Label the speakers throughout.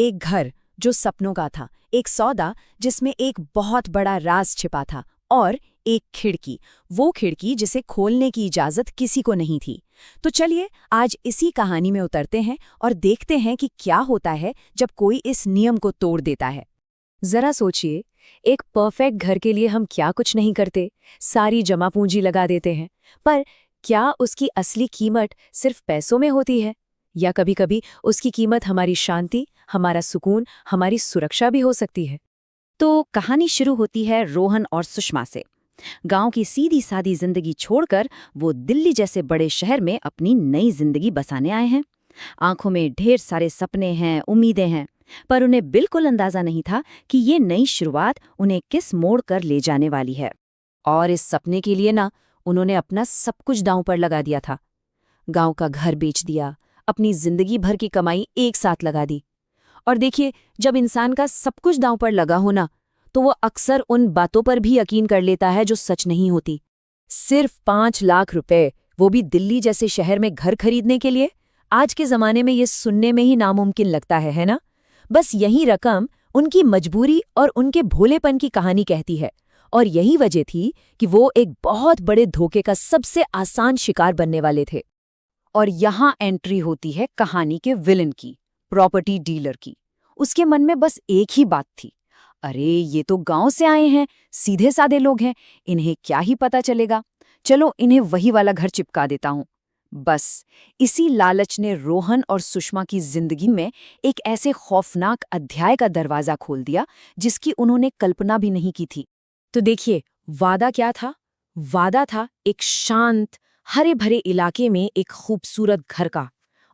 Speaker 1: एक घर जो सपनों का था, एक सौदा जिसमें एक बहुत बड़ा राज छिपा था, और एक खिड़की, वो खिड़की जिसे खोलने की इजाजत किसी को नहीं थी। तो चलिए आज इसी कहानी में उतरते हैं और देखते हैं कि क्या होता है जब कोई इस नियम को तोड़ देता है। जरा सोचिए, एक परफेक्ट घर के लिए हम क्या कुछ नहीं करते, सारी जमा पूंजी लगा देते हैं, पर क्या उसकी असली कीमत सिर्फ पैसों में होती है? या कभी-कभी उसकी कीमत हमारी शांति, हमारा सुकून, हमारी सुरक्षा भी हो सकती है।
Speaker 2: तो कहानी शुरू होती है रोहन और सुषमा से। गांव की सीधी सादी जिंदगी छोड़कर वो दिल्ली जैसे बड़े शहर में अपनी नई जिंदगी बसाने आए हैं। आंखों में ढेर सारे सपने हैं, उम्मीदें हैं, पर उन्हें बिल्कुल अंदाजा नहीं था कि ये नई शुरुआत उन्हें किस मोड़ कर ले जाने वाली है।
Speaker 1: और इस सपने के लिए उन्होंने अपना सब कुछ दांव पर लगा दिया था। गांव का घर बेच दिया, अपनी जिंदगी भर की कमाई एक साथ लगा दी। और देखिए, जब इंसान का सब कुछ दांव पर लगा हो तो वो अक्सर उन बातों पर भी यकीन कर लेता है जो सच नहीं होती। सिर्फ 5 लाख रुपए, वो भी दिल्ली जैसे शहर में घर खरीदने के लिए, आज के जमाने में ये सुनने में ही नामुमकिन लगता है ना? बस यही रकम उनकी मजबूरी और उनके भोलेपन की कहानी कहती है। और यही वजह थी कि वो एक बहुत बड़े धोखे का सबसे आसान शिकार बनने वाले थे। और यहाँ एंट्री होती है कहानी के विलन की, प्रॉपर्टी डीलर की। उसके मन में बस एक ही बात थी, अरे ये तो गांव से आए हैं, सीधे साधे लोग हैं, इन्हें क्या ही पता चलेगा, चलो इन्हें वही वाला घर चिपका देता हूं। बस इसी लालच ने रोहन और सुषमा की जिंदगी में एक ऐसे खौफनाक अध्याय का दरवाजा खोल दिया जिसकी उन्होंने कल्पना भी नहीं की थी। तो देखिए, वादा क्या था? वादा था एक शांत, हरे भरे इलाके में एक खूबसूरत घर का।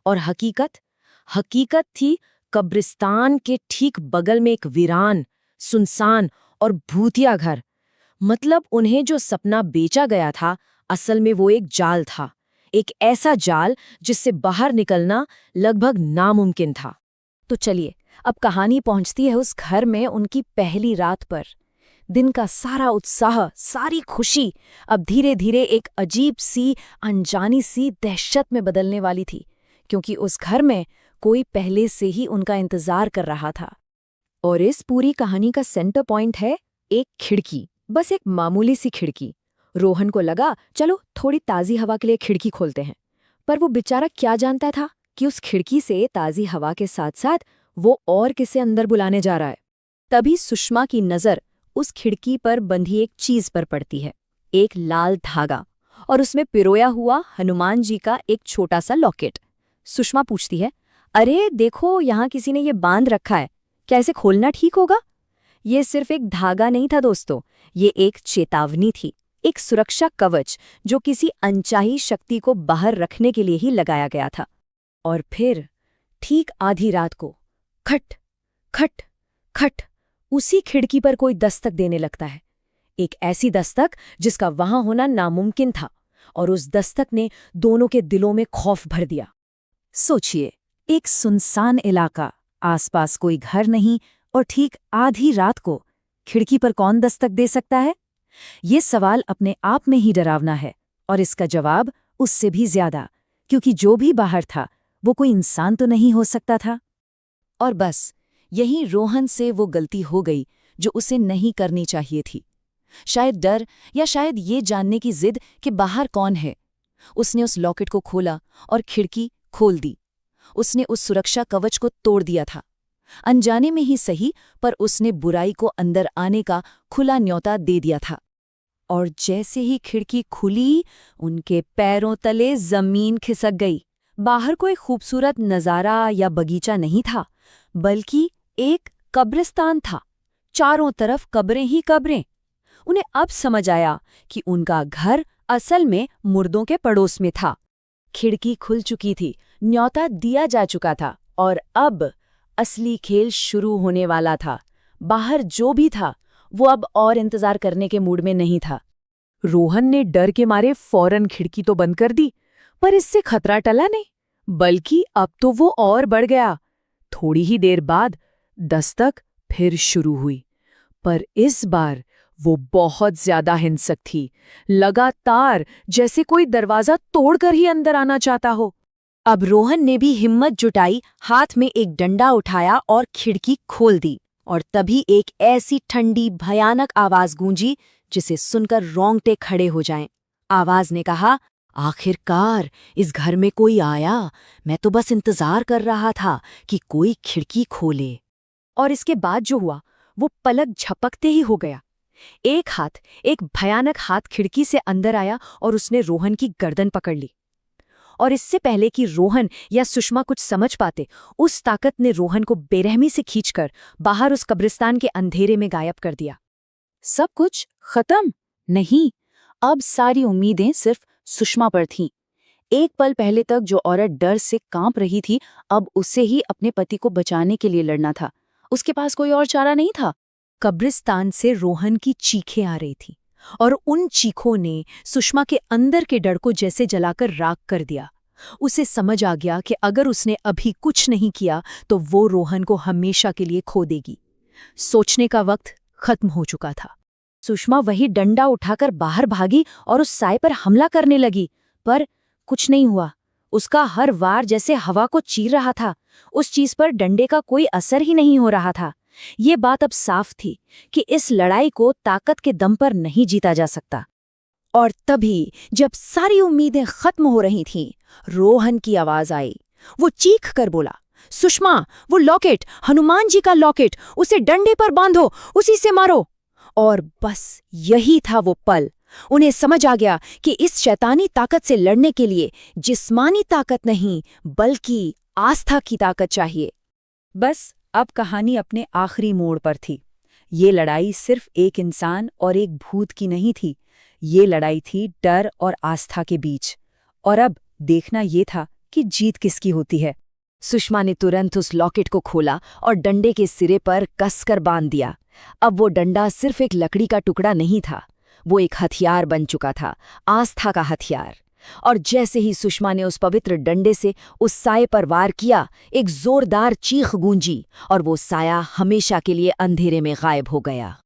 Speaker 1: और हकीकत थी कब्रिस्तान के ठीक बगल में एक वीरान, सुनसान और भूतिया घर। मतलब उन्हें जो सपना बेचा गया था, असल में वो एक जाल था, एक ऐसा जाल जिससे बाहर निकलना लगभग नामुमकिन था। तो चलिए, अब कहानी पहुंचती है उस घर में उनकी पहली रात पर। दिन का सारा उत्साह, सारी खुशी अब धीरे धीरे एक अजीब सी, अनजानी सी दहशत में बदलने वाली थी, क्योंकि उस घर में कोई पहले से ही उनका इंतजार कर रहा था। और इस पूरी कहानी का सेंटर पॉइंट है एक खिड़की, बस एक मामूली सी खिड़की। रोहन को लगा, चलो थोड़ी ताज़ी हवा के लिए खिड़की खोलते हैं। पर वो बेचारा क्या जानता था कि उस खिड़की से ताज़ी हवा के साथ साथ वो और किसे अंदर बुलाने जा रहा है। तभी सुषमा की नज़र उस खिड़की पर बंधी एक चीज पर पड़ती है, एक लाल धागा, और उसमें पिरोया हुआ हनुमान जी का एक छोटा सा लॉकेट। सुषमा पूछती है, अरे देखो, यहाँ किसी ने ये बांध रखा है, क्या इसे खोलना ठीक होगा? ये सिर्फ एक धागा नहीं था दोस्तों, ये एक चेतावनी थी, एक सुरक्षा कवच जो किसी अनचाही शक्ति को बाहर रखने के लिए ही लगाया गया था। और फिर ठीक आधी रात को खट खट खट उसी खिड़की पर कोई दस्तक देने लगता है। एक ऐसी दस्तक जिसका वहां होना नामुमकिन था, और उस दस्तक ने दोनों के दिलों में खौफ भर दिया। सोचिए, एक सुनसान इलाका, आसपास कोई घर नहीं, और ठीक आधी रात को खिड़की पर कौन दस्तक दे सकता है? ये सवाल अपने आप में ही डरावना है, और इसका जवाब उससे भी ज्यादा, क्योंकि जो भी बाहर था वो कोई इंसान तो नहीं हो सकता था। और बस यही रोहन से वो गलती हो गई जो उसे नहीं करनी चाहिए थी। शायद डर, या शायद ये जानने की जिद कि बाहर कौन है। उसने उस लॉकेट को खोला और खिड़की खोल दी। उसने उस सुरक्षा कवच को तोड़ दिया था, अनजाने में ही सही, पर उसने बुराई को अंदर आने का खुला न्योता दे दिया था। और जैसे ही खिड़की खुली, उनके पैरों तले जमीन खिसक गई। बाहर कोई खूबसूरत नज़ारा या बगीचा नहीं था, बल्कि एक कब्रिस्तान था। चारों तरफ कब्रें ही कब्रें। उन्हें अब समझ आया कि उनका घर असल में मुर्दों के पड़ोस में था। खिड़की खुल चुकी थी, न्योता दिया जा चुका था, और अब असली खेल शुरू होने वाला था। बाहर जो भी था वो अब और इंतजार करने के मूड में नहीं था। रोहन ने डर के मारे फौरन खिड़की तो बंद कर दी, पर इससे खतरा टला नहीं, बल्कि अब तो वो और बढ़ गया। थोड़ी ही देर बाद दस्तक फिर शुरू हुई, पर इस बार वो बहुत ज्यादा हिंसक थी, लगातार, जैसे कोई दरवाजा तोड़कर ही अंदर आना चाहता हो। अब रोहन ने भी हिम्मत जुटाई, हाथ में एक डंडा उठाया और खिड़की खोल दी। और तभी एक ऐसी ठंडी भयानक आवाज गूंजी जिसे सुनकर रोंगटे खड़े हो जाएं। आवाज ने कहा, आखिरकार इस घर में कोई आया। मैं तो बस इंतजार कर रहा था कि कोई खिड़की खोले। और इसके बाद जो हुआ वो पलक झपकते ही हो गया। एक भयानक हाथ खिड़की से अंदर आया और उसने रोहन की गर्दन पकड़ ली। और इससे पहले कि रोहन या सुषमा कुछ समझ पाते, उस ताकत ने रोहन को बेरहमी से खींचकर बाहर उस कब्रिस्तान के अंधेरे में गायब कर दिया। सब कुछ खत्म? नहीं, अब सारी उम्मीदें सिर्फ सुषमा पर थीं। एक पल पहले तक जो औरत डर से कांप रही थी, अब उसे ही अपने पति को बचाने के लिए लड़ना था। उसके पास कोई और चारा नहीं था। कब्रिस्तान से रोहन की चीखें आ रही थी और उन चीखों ने सुषमा के अंदर के डर को जैसे जलाकर राख कर दिया। उसे समझ आ गया कि अगर उसने अभी कुछ नहीं किया तो वो रोहन को हमेशा के लिए खो देगी। सोचने का वक्त खत्म हो चुका था। सुषमा वही डंडा उठाकर बाहर भागी और उस साए पर हमला करने लगी, पर कुछ नहीं हुआ। उसका हर वार जैसे हवा को चीर रहा था। उस चीज पर डंडे का कोई असर ही नहीं हो रहा था। ये बात अब साफ थी कि इस लड़ाई को ताकत के दम पर नहीं जीता जा सकता। और तभी जब सारी उम्मीदें खत्म हो रही थीं, रोहन की आवाज आई। वो चीख कर बोला, सुषमा, वो लॉकेट, हनुमान जी का लॉकेट, उसे डंडे पर बांधो, उसी से मारो। और बस यही था वो पल। उन्हें समझ आ गया कि इस शैतानी ताकत से लड़ने के लिए जिस्मानी ताकत नहीं, बल्कि आस्था की ताकत चाहिए। बस अब कहानी अपने आखिरी मोड़ पर थी। ये लड़ाई सिर्फ एक इंसान और एक भूत की नहीं थी। ये लड़ाई थी डर और आस्था के बीच। और अब देखना ये था कि जीत किसकी होती है। सुषमा ने तुरंत उस लॉकेट को खोला और डंडे के सिरे पर कसकर बांध दिया। अब वो डंडा सिर्फ एक लकड़ी का टुकड़ा नहीं था, वो एक हथियार बन चुका था, आस्था का हथियार। और जैसे ही सुषमा ने उस पवित्र डंडे से उस साए पर वार किया, एक जोरदार चीख गूंजी और वो साया हमेशा के लिए अंधेरे में गायब हो गया।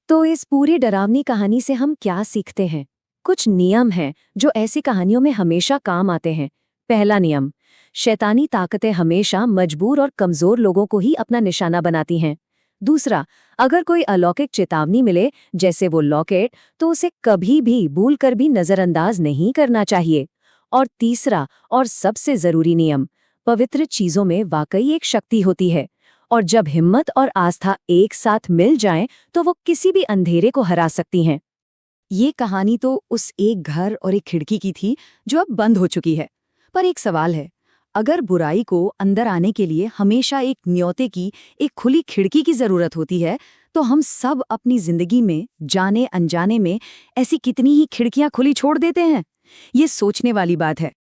Speaker 1: तो इस पूरी डरावनी कहानी से हम क्या सीखते हैं? कुछ नियम हैं जो ऐसी कहानियों में हमेशा काम आते हैं। पहला नियम, शैतानी ताकतें हमेशा मजबूर और कमजोर लोगों को ही अपना निशाना बनाती हैं। दूसरा, अगर कोई अलौकिक चेतावनी मिले, जैसे वो लॉकेट, तो उसे कभी भी भूलकर भी नजरअंदाज नहीं करना चाहिए। और तीसरा और सबसे जरूरी नियम, पवित्र चीजों में वाकई एक शक्ति होती है, और जब हिम्मत और आस्था एक साथ मिल जाएं, तो वो किसी भी अंधेरे को हरा सकती हैं। ये कहानी तो उस एक घर और एक खिड़की की थी जो अब बंद हो चुकी है। पर एक सवाल है, अगर बुराई को अंदर आने के लिए हमेशा एक न्योते की, एक खुली खिड़की की जरूरत होती है, तो हम सब अपनी जिंदगी में जाने अनजाने में ऐसी कितनी ही खिड़कियां खुली छोड़ देते हैं। ये सोचने वाली बात है।